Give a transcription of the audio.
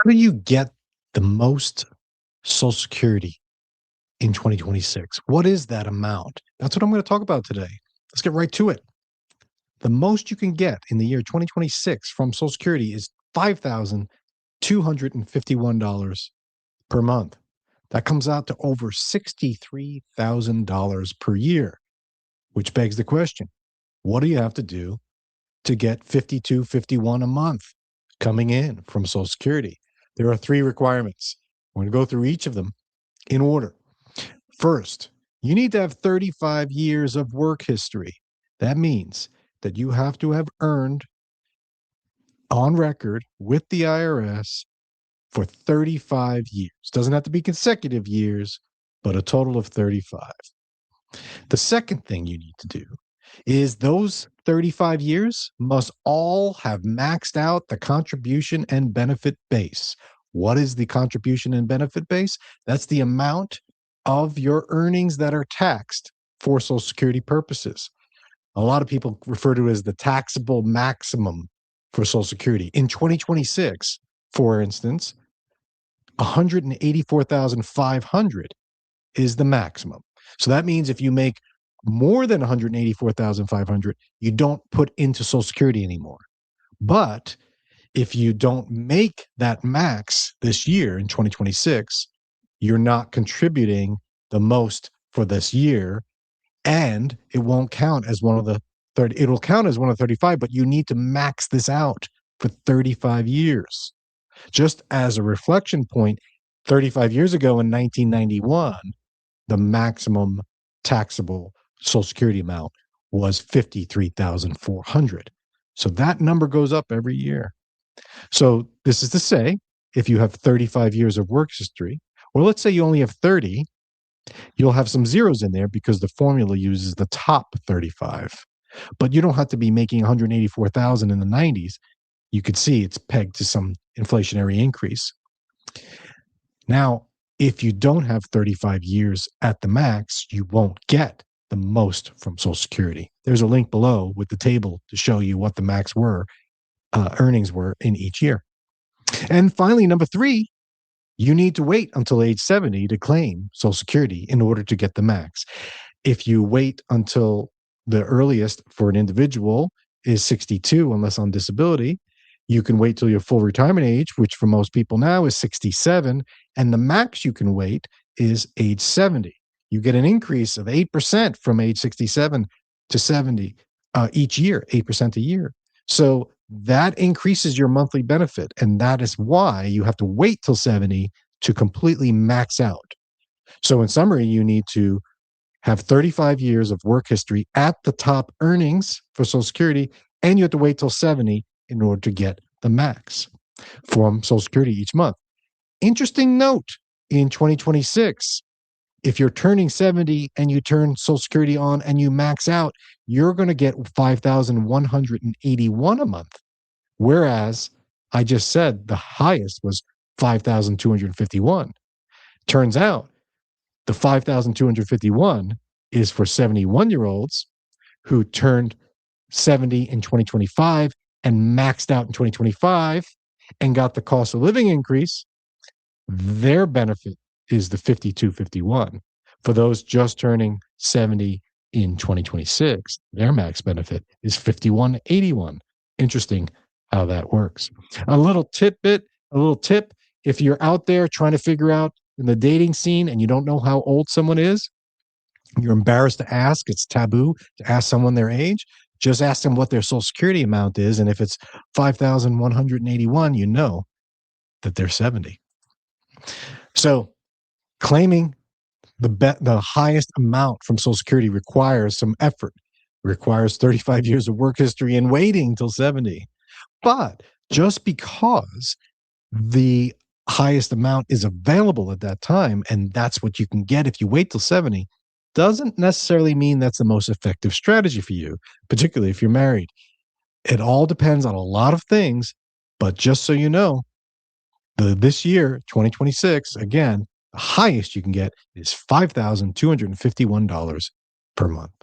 How do you get the most Social Security in 2026? What is that amount? That's what I'm going to talk about today. Let's get right to it. The most you can get in the year 2026 from Social Security is $5,251 per month. That comes out to over $63,000 per year, which begs the question, what do you have to do to get 5251 a month coming in from Social Security? There are three requirements. We're going to go through each of them in order. First, you need to have 35 years of work history. That means that you have to have earned on record with the IRS for 35 years. Doesn't have to be consecutive years, but a total of 35. The second thing you need to do is those 35 years must all have maxed out the contribution and benefit base. What is the contribution and benefit base? That's the amount of your earnings that are taxed for Social Security purposes. A lot of people refer to it as the taxable maximum for Social Security. In 2026, for instance, 184,500 is the maximum. So that means if you make more than 184,500, you don't put into Social Security anymore. But if you don't make that max this year in 2026, you're not contributing the most for this year, and it won't count as one of the 30. It'll count as one of 35, but you need to max this out for 35 years. Just as a reflection point, 35 years ago in 1991, the maximum taxable Social Security amount was 53,400. So that number goes up every year. So this is to say, if you have 35 years of work history, or let's say you only have 30, you'll have some zeros in there because the formula uses the top 35. But you don't have to be making 184,000 in the 90s. You could see it's pegged to some inflationary increase. Now, if you don't have 35 years at the max, you won't get the most from Social Security. There's a link below with the table to show you what the max earnings were in each year. And finally, number three, you need to wait until age 70 to claim Social Security in order to get the max. If you wait until the earliest for an individual is 62, unless on disability, you can wait till your full retirement age, which for most people now is 67, and the max you can wait is age 70. You get an increase of 8% from age 67 to 70 each year, 8% a year. So that increases your monthly benefit, and that is why you have to wait till 70 to completely max out. So in summary, you need to have 35 years of work history at the top earnings for Social Security, and you have to wait till 70 in order to get the max from Social Security each month. Interesting note, in 2026, if you're turning 70 and you turn Social Security on and you max out, you're going to get 5,181 a month. Whereas I just said the highest was 5,251. Turns out the 5,251 is for 71-year-olds who turned 70 in 2025 and maxed out in 2025 and got the cost of living increase. Their benefit is the 5251. For those just turning 70 in 2026, their max benefit is 5181. Interesting how that works. A little tip, if you're out there trying to figure out in the dating scene and you don't know how old someone is, you're embarrassed to ask, it's taboo to ask someone their age, just ask them what their Social Security amount is, and if it's 5,181, you know that they're 70. So claiming the highest amount from Social Security requires some effort, requires 35 years of work history and waiting till 70. But just because the highest amount is available at that time, and that's what you can get if you wait till 70, doesn't necessarily mean that's the most effective strategy for you, particularly if you're married. It all depends on a lot of things, but just so you know, this year, 2026, again, the highest you can get is $5,251 per month.